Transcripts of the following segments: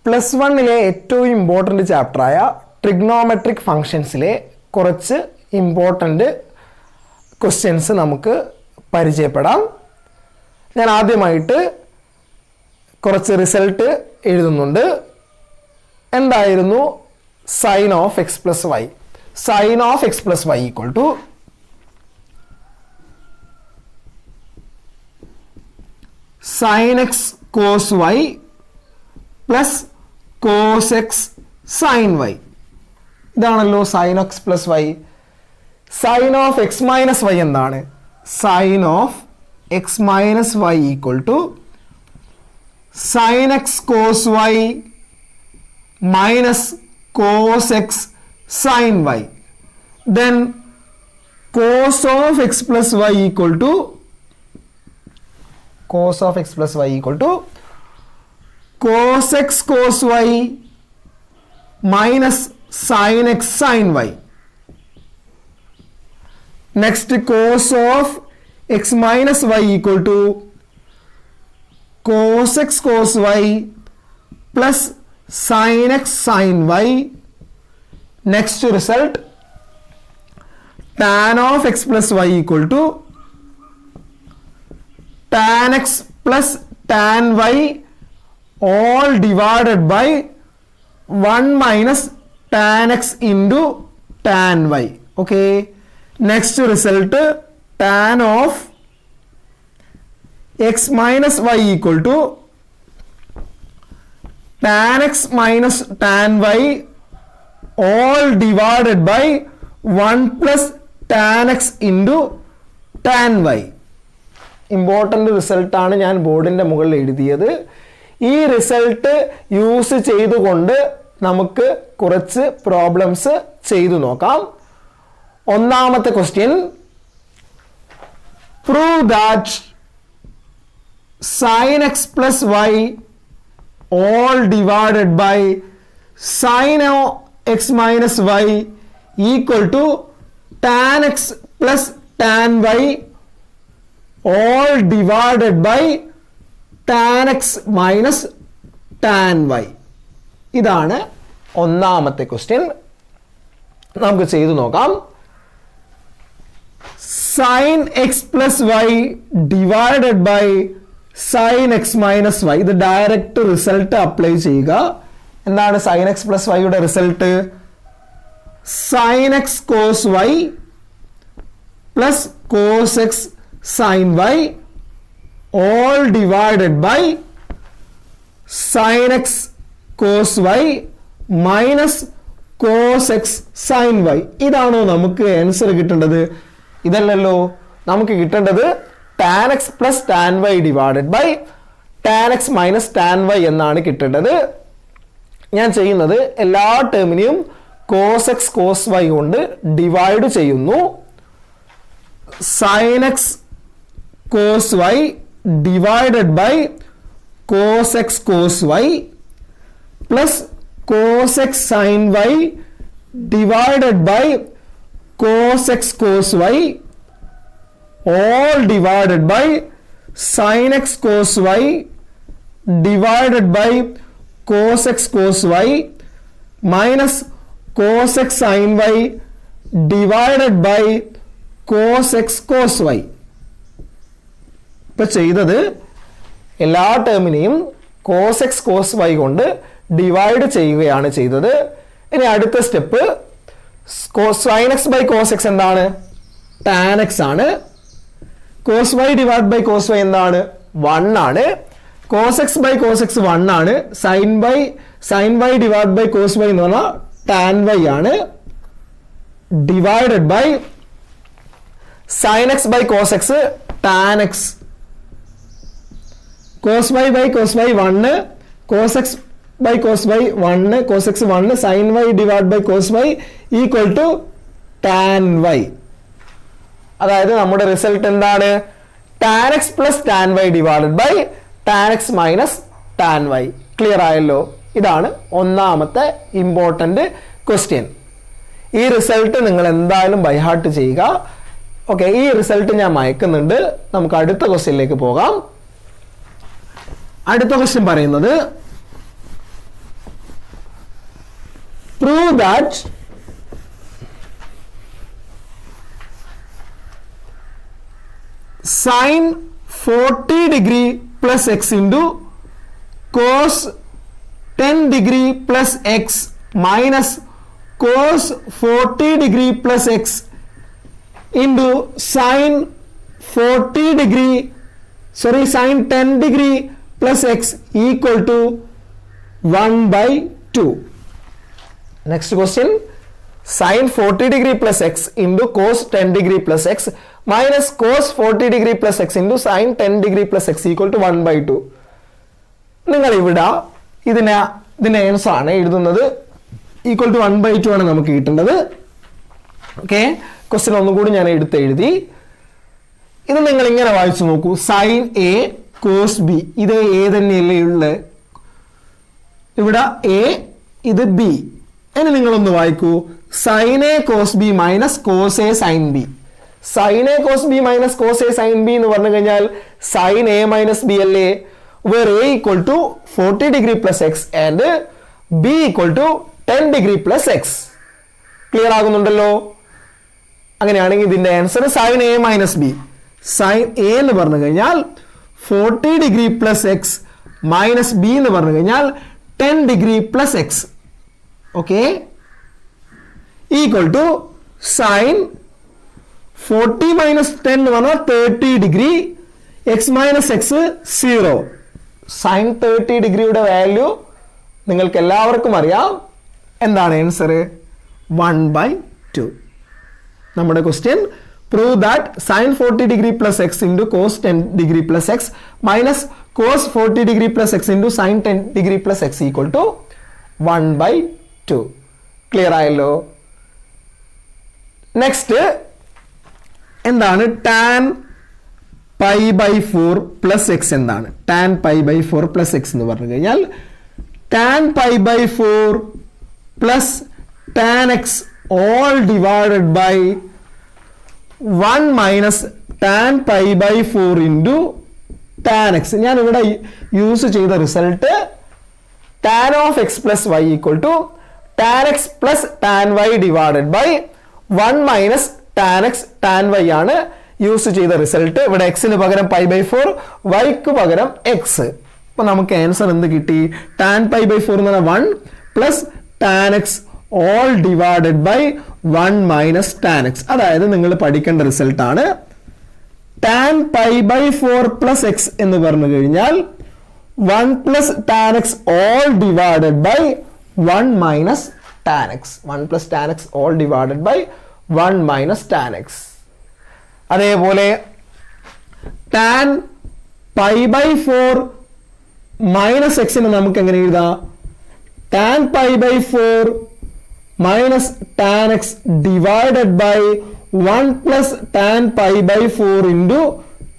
Plus വണ്ണിലെ ഏറ്റവും important ചാപ്റ്ററായ trigonometric ഫങ്ഷൻസിലെ കുറച്ച് ഇമ്പോർട്ടൻ്റ് ക്വസ്റ്റ്യൻസ് നമുക്ക് പരിചയപ്പെടാം. ഞാൻ ആദ്യമായിട്ട് കുറച്ച് റിസൾട്ട് എഴുതുന്നുണ്ട്. എന്തായിരുന്നു sine of X plus Y? Sine of X plus y equal to sine x cos y plus cos x sine y. ഇതാണല്ലോ sine x plus Y. Sine of X minus y എന്താണ്? Sine of X minus y equal to sine x cos y minus cos x sine y. Then cos of X plus y equal to cos of x plus y equal to cos x cos y minus sin x sin y. Next, cos of x minus y equal to cos x cos y plus sin x sin y. Next result, tan of x plus y equal to tan x plus tan y all divided by 1 minus tan x into tan y. Okay. Next result, tan of x minus y equal to tan x minus tan y all divided by 1 plus tan x into tan y. Important റിസൾട്ടാണ് ഞാൻ ബോർഡിൻ്റെ മുകളിൽ എഴുതിയത്. ഈ result use ചെയ്തുകൊണ്ട് നമുക്ക് കുറച്ച് problems ചെയ്തു നോക്കാം. ഒന്നാമത്തെ question, prove that sine x plus y all divided by sine x minus y equal to tan x plus tan y all divided by tan x minus tan y. ഇതാണ് ഒന്നാമത്തെ question. നമുക്ക് ചെയ്തു നോക്കാം. sin x plus y divided by sin x minus y. ഇത് direct result apply ചെയ്യുക. എന്താണ് sin x plus y യുടെ result? sin x cos y plus cos x sin y all divided by sin x cos y minus cos x sin y. ഇതാണോ നമുക്ക് answer കിട്ടേണ്ടത്? ഇതല്ലല്ലോ. നമുക്ക് കിട്ടേണ്ടത് tan x plus tan y divided by tan x minus tan y എന്നാണ് കിട്ടേണ്ടത്. ഞാൻ ചെയ്യുന്നത് എല്ലാ ടേമിനെയും cos x cos y കൊണ്ട് ഡിവൈഡ് ചെയ്യുന്നു. sin x cos y divided by cos x cos y plus cos x sin y divided by cos x cos y all divided by sin x cos y divided by cos x cos y minus cos x sin y divided by cos x cos y. ഇപ്പോൾ ചെയ്തത് എല്ലാ ടേമിനെയും cos x cos y കൊണ്ട് divide ചെയ്യുകയാണ് ചെയ്തത്. ഇനി അടുത്ത step, sin x by cos x എന്താണ്? tan x ആണ്. cos y divide by cos y എന്താണ്? 1 ആണ്. cos x by cos x 1 ആണ്. sin y divide by cos y എന്ന് പറഞ്ഞാൽ tan y ആണ്. Divided by sin x by cos x tan x. cos y by cos y 1, cos x by cos y 1, cos x 1, sin y divided by cos y equal to tan y. അതായത് നമ്മുടെ result എന്താണ്? tan x plus tan y divided by tan x minus tan y. Clear ആയല്ലോ? ഇതാണ് ഒന്നാമത്തെ important question. ഈ result നിങ്ങൾ എന്തായാലും by heart ചെയ്യുക. ഓക്കെ, ഈ റിസൾട്ട് ഞാൻ മയക്കുന്നുണ്ട്. നമുക്ക് അടുത്ത ക്വസ്റ്റ്യനിലേക്ക് പോകാം. അടുത്ത ക്വസ്റ്റ്യൻ പറയുന്നത് prove that sin 40 degree plus x into cos 10 degree plus x minus cos 40 degree plus x into sin 10 degree plus x equal to 1/2. Next question, sin 40 degree plus x into cos 10 degree plus x minus cos 40 degree plus x into sin 10 degree plus x equal to 1/2. നിങ്ങൾ ഇവിടെ ഇതിനെ answer ആണ് എഴുതുന്നത്. Equal to 1/2 ആണ് നമുക്ക് കിട്ടേണ്ടത്. Okay, question ഒന്നുകൂടി ഞാൻ എഴുതി. ഇത് നിങ്ങൾ ഇങ്ങനെ വായിച്ചു നോക്കൂ. സൈൻ എ കോസ് ബി, ഇത് എ തന്നെയല്ലേ ഉള്ളത്. ഇവിടെ എ, ഇത് ബി. ഇനി നിങ്ങളൊന്ന് വായിക്കൂ. Sine A cos B minus cos A sine B. Sine A cos B minus cos A sine B എന്ന് പറഞ്ഞു കഴിഞ്ഞാൽ സൈൻ എ മൈനസ് ബി അല്ലേ, where a equal to 40 degree plus x and b equal to 10 degree plus x. Clear ആകുന്നുണ്ടല്ലോ. അങ്ങനെയാണെങ്കിൽ ഇതിന്റെ answer sine A minus B. Sine A എന്ന് പറഞ്ഞു കഴിഞ്ഞാൽ 40 degree plus x minus B എന്ന് പറഞ്ഞു കഴിഞ്ഞാൽ 10 degree plus x. Okay, equal to sine 40 minus 10 എന്ന് പറഞ്ഞാൽ 30 ഡിഗ്രി, എക്സ് മൈനസ് എക്സ് 0. സൈൻ 30 ഡിഗ്രിയുടെ വാല്യൂ നിങ്ങൾക്ക് എല്ലാവർക്കും അറിയാം. എന്താണ് ആൻസർ? 1/2. നമ്മുടെ question, prove that sin 40 degree plus x into cos 10 degree plus x minus cos 40 degree plus x into sin 10 degree plus x equal to 1/2. Clear ആയല്ലോ. Next എന്താണ് tan π/4 plus x എന്താണ്? tan π/4 plus x എന്ന് പറഞ്ഞു കഴിഞ്ഞാൽ tan π/4 plus tan x all divided by 1 minus tan π/4 into tan x. ഞാൻ ഇവിടെ use ചെയ്ത result tan of x plus y equal to tan x plus tan y divided by 1 minus tan x tan y ആണ് use ചെയ്ത result. ഇവിടെ എക്സിന് പകരം π/4, വൈക്ക് പകരം എക്സ്. അപ്പൊ നമുക്ക് ആൻസർ എന്ത് കിട്ടി? tan π/4 എന്ന് പറഞ്ഞാൽ 1 plus tan x all divided by 1 minus tan x. അതായത് നിങ്ങൾ പഠിക്കേണ്ട റിസൾട്ട് ആണ്. tan π/4 plus x എന്ന് പറഞ്ഞു കഴിഞ്ഞാൽ 1 plus tan x all divided by 1 minus tan x. 1 plus tan x all divided by 1 minus tan x. അതേപോലെ tan π/4 minus x ന് നമുക്ക് എങ്ങനെ എഴുതാം? tan π/4 minus tan x divided by 1 plus tan π/4 into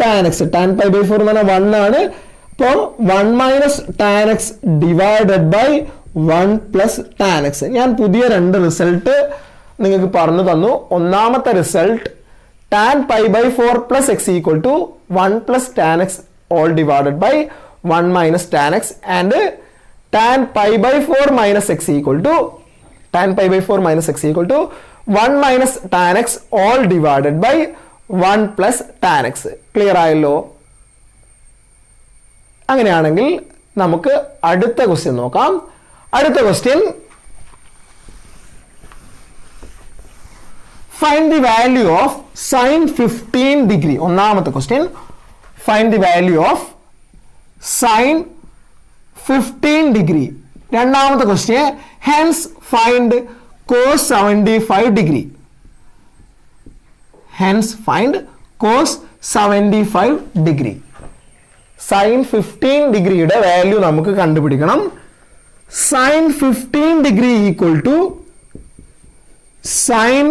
tan x. tan π/4 എന്ന് പറഞ്ഞാൽ 1 ആണ്. അപ്പോൾ 1 minus tan x divided by 1 plus tan x. ഞാൻ പുതിയ രണ്ട് റിസൾട്ട് നിങ്ങൾക്ക് പറഞ്ഞു തന്നു. ഒന്നാമത്തെ result tan π/4 plus x equal to 1 plus tan x all divided by 1 minus tan x and tan π/4 minus x equal to 1 minus tan x all divided by 1 plus tan x. Clear ആയല്ലോ. അങ്ങനെയാണെങ്കിൽ നമുക്ക് അടുത്ത question നോക്കാം. അടുത്ത question, find the value of sin 15 degree. ഒന്നാമത്തെ question, find the value of sin 15 degree. രണ്ടാമത്തെ question, hence find cos 75 degree. Hence find cos 75 degree. sin 15 ഡിഗ്രിയുടെ value നമുക്ക് കണ്ടുപിടിക്കണം. sin 15 degree equal to sin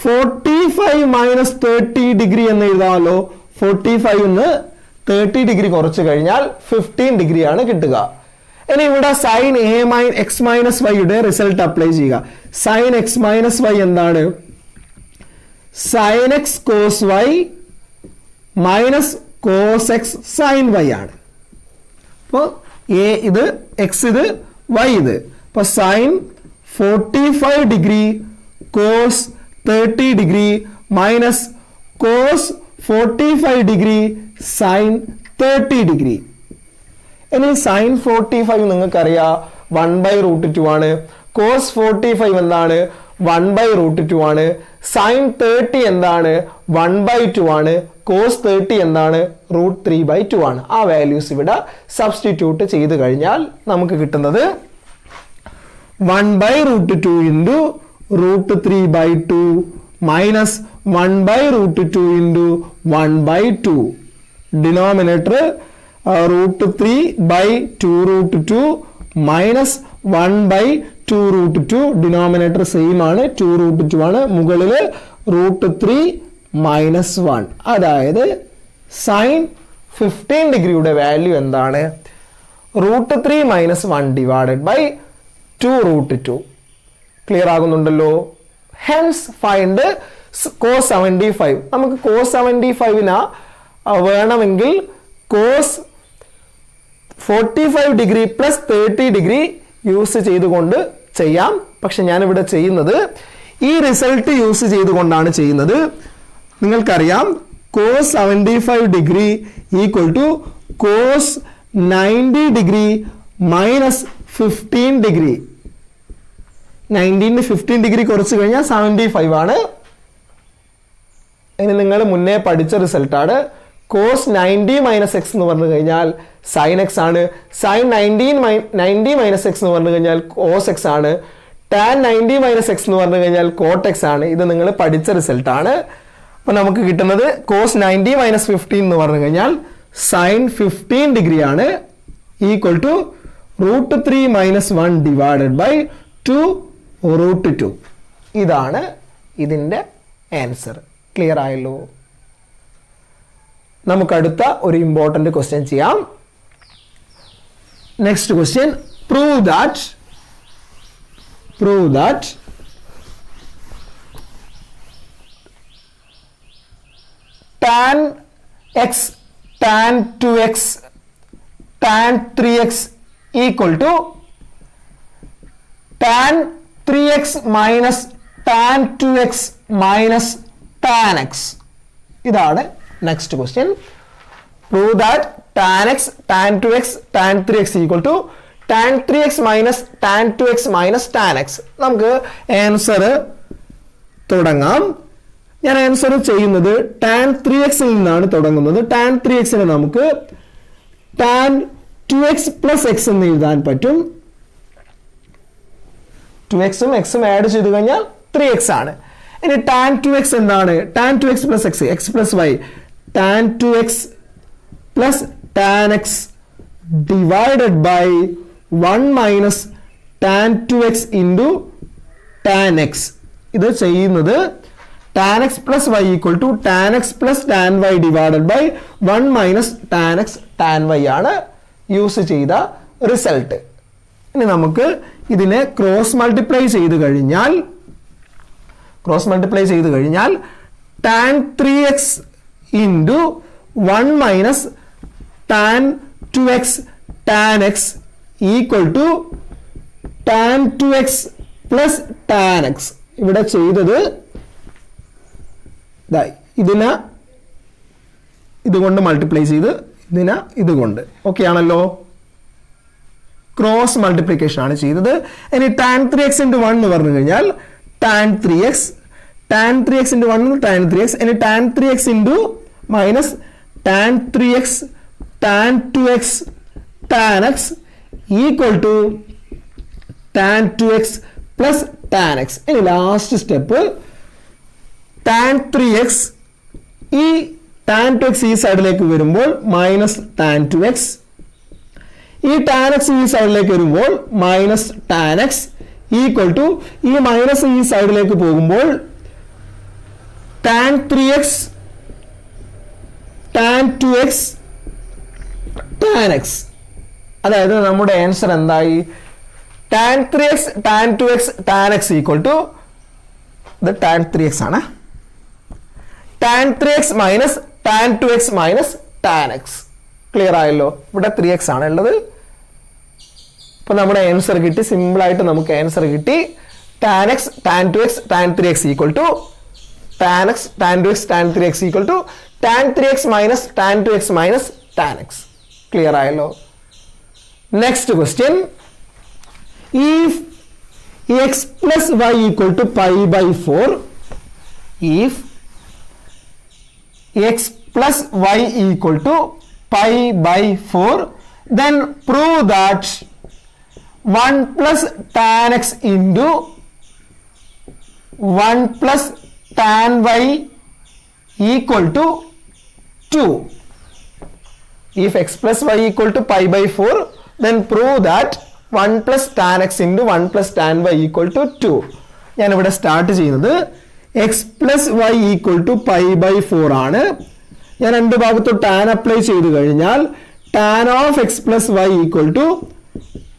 45 minus 30 degree എന്ന് എഴുതാമല്ലോ. 45 ന്ന് 30 degree കുറച്ച് കഴിഞ്ഞാൽ 15 degree ആണ് കിട്ടുക. ഇനി ഇവിടെ sin x minus y യുടെ റിസൾട്ട് അപ്ലൈ ചെയ്യുക. sin x minus y എന്താണ്? sin x cos y minus cos x sin y ആണ്. അപ്പോൾ a ഇത്, x ഇത്, y ഇത്. അപ്പോൾ sin 45 degree cos 30 degree minus cos 45 degree sin 30 degree. ഇനി sin 45 നിങ്ങൾക്കറിയാം 1/√2 ആണ്. cos 45 എന്താണ്? 1/√2 ആണ്. sin 30 എന്താണ്? 1/2 ആണ്. cos 30 എന്താണ്? √3/2 ആണ്. ആ വാല്യൂസ് ഇവിടെ സബ്സ്റ്റിറ്റ്യൂട്ട് ചെയ്ത് കഴിഞ്ഞാൽ നമുക്ക് കിട്ടുന്നത് 1/√2 into √3/2 minus 1/√2 into 1/2. Denominator √3/2√2 minus 1/2√2. Denominator same ആണ്, 2√2 ആണ്. മുകളിൽ √3 minus 1. അതായത് sin 15 ഡിഗ്രിയുടെ വാല്യൂ എന്താണ്? √3 minus 1 divided by 2√2. ക്ലിയർ ആകുന്നുണ്ടല്ലോ? Hence find cos 75. നമുക്ക് cos 75 വേണമെങ്കിൽ cos 45 degree plus 30 degree use ചെയ്തുകൊണ്ട് ചെയ്യാം. പക്ഷെ ഞാനിവിടെ ചെയ്യുന്നത് ഈ റിസൾട്ട് യൂസ് ചെയ്തുകൊണ്ടാണ് ചെയ്യുന്നത്. നിങ്ങൾക്കറിയാം cos 75 degree equal to cos 90 degree minus 15 degree. 19 15 degree കുറച്ച് കഴിഞ്ഞാൽ 75 ആണ്. ഇനി നിങ്ങൾ മുന്നേ പഠിച്ച റിസൾട്ടാണ്. cos 90 മൈനസ് എക്സ് എന്ന് പറഞ്ഞു കഴിഞ്ഞാൽ sin x ആണ്. sin 90 മൈനസ് എക്സ് എന്ന് പറഞ്ഞു കഴിഞ്ഞാൽ cos x ആണ്. tan 90 മൈനസ് എക്സ് എന്ന് പറഞ്ഞു കഴിഞ്ഞാൽ cot x ആണ്. ഇത് നിങ്ങൾ പഠിച്ച റിസൾട്ടാണ്. അപ്പോൾ നമുക്ക് കിട്ടുന്നത് cos 90 മൈനസ് 15 എന്ന് പറഞ്ഞു കഴിഞ്ഞാൽ sin 15 ഡിഗ്രി ആണ്, equal to √3 minus 1 divided by 2√2. ഇതാണ് ഇതിൻ്റെ ആൻസർ. ക്ലിയർ ആയല്ലോ? നമുക്ക് അടുത്ത ഒരു ഇമ്പോർട്ടൻ്റ് ക്വസ്റ്റ്യൻ ചെയ്യാം. Next question, prove that tan x tan 2x tan 3x equal to tan 3x minus tan 2x minus tan x. ഇതാണ് next question. Prove that tan x tan 2x tan 3x equal to tan 3x minus tan 2x minus tan x. നമുക്ക് answer തുടങ്ങാം. ഞാൻ answer ചെയ്യുന്നത് tan 3x നിന്നാണ് തുടങ്ങുന്നത്. tan 3x നമുക്ക് tan 2x plus x എന്ന് എഴുതാൻ പറ്റും. 2xും xും ആഡ് ചെയ്ത് കഴിഞ്ഞാൽ 3x ആണ്. ഇനി tan 2x എന്താണ്? tan 2x plus x, x plus y, tan 2x plus tan x divided by 1 minus tan 2x into tan x. ഇത് ചെയ്യുന്നത് tan x plus y equal to tan x plus tan y divided by 1 minus tan x tan y ആണ് use ചെയ്ത result. ഇനി നമുക്ക് ഇതിനെ cross multiply ചെയ്ത് കഴിഞ്ഞാൽ tan 3x into 1 minus tan 2x tan x equal to tan 2x plus tan x. ഇവിടെ ചെയ്തത് ഇതിനെ ഇതുകൊണ്ട് മൾട്ടിപ്ലൈ ചെയ്ത് ഇതിനെ ഇതുകൊണ്ട്. ഓക്കെ ആണല്ലോ? ക്രോസ് മൾട്ടിപ്ലിക്കേഷൻ ആണ് ചെയ്തത്. ഇനി tan 3x into 1 എന്ന് പറഞ്ഞു കഴിഞ്ഞാൽ tan 3x into 1 tan 3x. ഇനി tan 3x into minus tan 3x tan 2x tan x equal to tan 2x plus tan x. ഇനി ലാസ്റ്റ് സ്റ്റെപ്പ് tan 3x ഈ tan 2x ഈ സൈഡിലേക്ക് വരുമ്പോൾ minus tan 2x, ഈ tan x ഈ സൈഡിലേക്ക് വരുമ്പോൾ minus tan x equal to ഈ മൈനസ് ഈ സൈഡിലേക്ക് പോകുമ്പോൾ tan 3x tan 2x tan x. അതായത് നമ്മുടെ ആൻസർ എന്തായി? tan 3x tan 2x tan x equal to ഇത് tan 3x ആണ്. tan 3x minus tan 2x minus tan x. Clear ആയല്ലോ? ഇവിടെ 3x ആണ് ഉള്ളത്. അപ്പോൾ നമ്മുടെ ആൻസർ കിട്ടി. സിമ്പിളായിട്ട് നമുക്ക് ആൻസർ കിട്ടി. tan x tan 2x tan 3x equal to tan x tan 2x tan 3x equal to tan 3x minus tan 2x minus tan x. Clear ആയല്ലോ? Next question. If x plus y equal to pi by 4, if x plus y equal to pi by 4, then prove that 1 plus tan x into 1 plus tan y equal to 2. If x plus y equal to pi by 4, then prove that 1 plus tan x into 1 plus tan y equal to 2. ഞാൻ ഇവിടെ start ചെയ്യുന്നത് x plus y equal to pi by 4 ആണ്. ഞാൻ രണ്ട് ഭാഗത്തും tan apply ചെയ്ത് കഴിഞ്ഞാൽ tan of x plus y equal to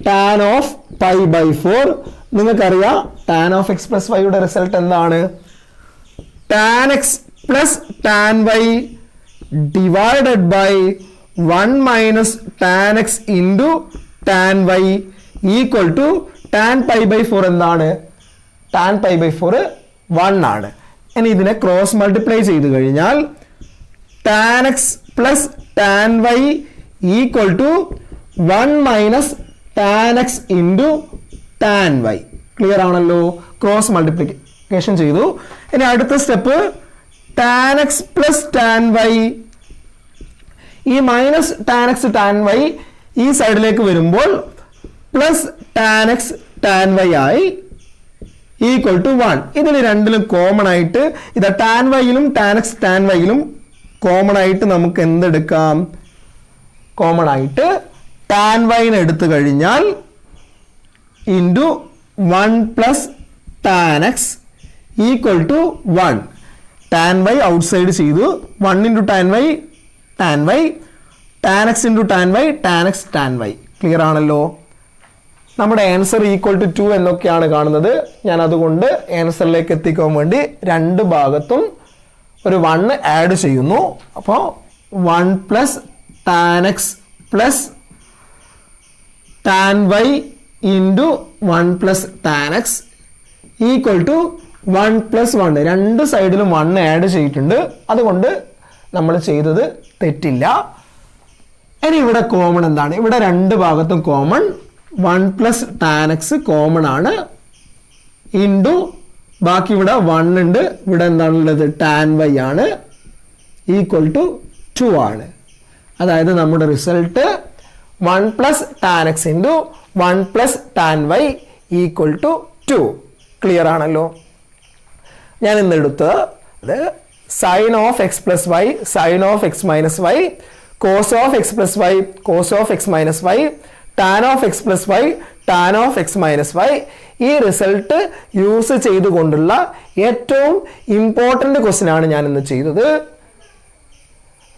tan of pi by 4. നിങ്ങൾക്കറിയാം tan of x plus y യുടെ റിസൾട്ട് എന്താണ്? tan x plus tan y divided by 1 minus tan x into tan y equal to tan pi by 4 എന്താണ്? tan pi by 4 1 ആണ്. ഇനി ഇതിനെ cross multiply ചെയ്ത് കഴിഞ്ഞാൽ tan x plus tan y equal to 1 minus tan x into tan y. Clear ആണല്ലോ? Cross multiplication ചെയ്തു. ഇനി അടുത്ത step tan x plus tan y, ഈ minus tan x tan y ഈ സൈഡിലേക്ക് വരുമ്പോൾ plus tan x tan y ആയി equal to 1. ഇതിന് രണ്ടിലും കോമൺ ആയിട്ട് ഇതാ tan y യിലും tan x tan y യിലും കോമൺ ആയിട്ട് നമുക്ക് എന്തെടുക്കാം? കോമൺ ആയിട്ട് tan y നെ എടുത്തു കഴിഞ്ഞാൽ into 1 plus tan x equal to 1. tan y outside ചെയ്തു. 1 into tan y tan y, tan x into tan y tan x tan y. Clear ആണല്ലോ? നമ്മുടെ ആൻസർ ഈക്വൽ ടു 2 എന്നൊക്കെയാണ് കാണുന്നത്. ഞാൻ അതുകൊണ്ട് ആൻസറിലേക്ക് എത്തിക്കാൻ വേണ്ടി രണ്ട് ഭാഗത്തും ഒരു 1 ആഡ് ചെയ്യുന്നു. അപ്പോൾ 1 plus tan x plus tan y into 1 plus tan x equal to 1 plus 1. രണ്ട് സൈഡിലും 1 ആഡ് ചെയ്തിട്ടുണ്ട്. അതുകൊണ്ട് നമ്മൾ ചെയ്തത് തെറ്റില്ല. ഇനി ഇവിടെ കോമൺ എന്താണ്? ഇവിടെ രണ്ട് ഭാഗത്തും common 1 plus tan x common ആണ് ഇൻറ്റു ബാക്കി ഇവിടെ 1 ഉണ്ട്. ഇവിടെ എന്താണുള്ളത്? tan y ആണ് ഈക്വൽ ടു 2 ആണ്. അതായത് നമ്മുടെ result 1 plus tan x into 1 plus tan y equal to 2. Clear ആണല്ലോ? ഞാൻ ഇന്നെടുത്ത് അത് sine of X plus Y, sine of X minus Y, cos of X plus Y, cos of X minus Y, tan of X plus Y, tan of X minus Y. ഈ result use ചെയ്തുകൊണ്ടുള്ള ഏറ്റവും important question ആണ് ഞാൻ ഇന്ന് ചെയ്തത്.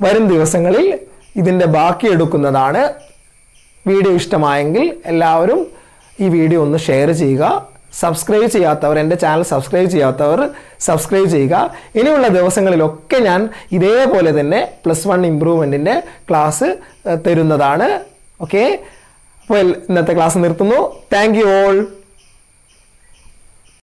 വരും ദിവസങ്ങളിൽ ഇതിൻ്റെ ബാക്കി എടുക്കുന്നതാണ്. വീഡിയോ ഇഷ്ടമായെങ്കിൽ എല്ലാവരും ഈ വീഡിയോ ഒന്ന് ഷെയർ ചെയ്യുക. സബ്സ്ക്രൈബ് ചെയ്യാത്തവർ, എൻ്റെ ചാനൽ സബ്സ്ക്രൈബ് ചെയ്യാത്തവർ സബ്സ്ക്രൈബ് ചെയ്യുക. ഇനിയുള്ള ദിവസങ്ങളിലൊക്കെ ഞാൻ ഇതേപോലെ തന്നെ +1 ഇംപ്രൂവ്മെൻറ്റിൻ്റെ ക്ലാസ് തരുന്നതാണ്. ഓക്കെ, അപ്പോൾ ഇന്നത്തെ ക്ലാസ് നിർത്തുന്നു. Thank you all.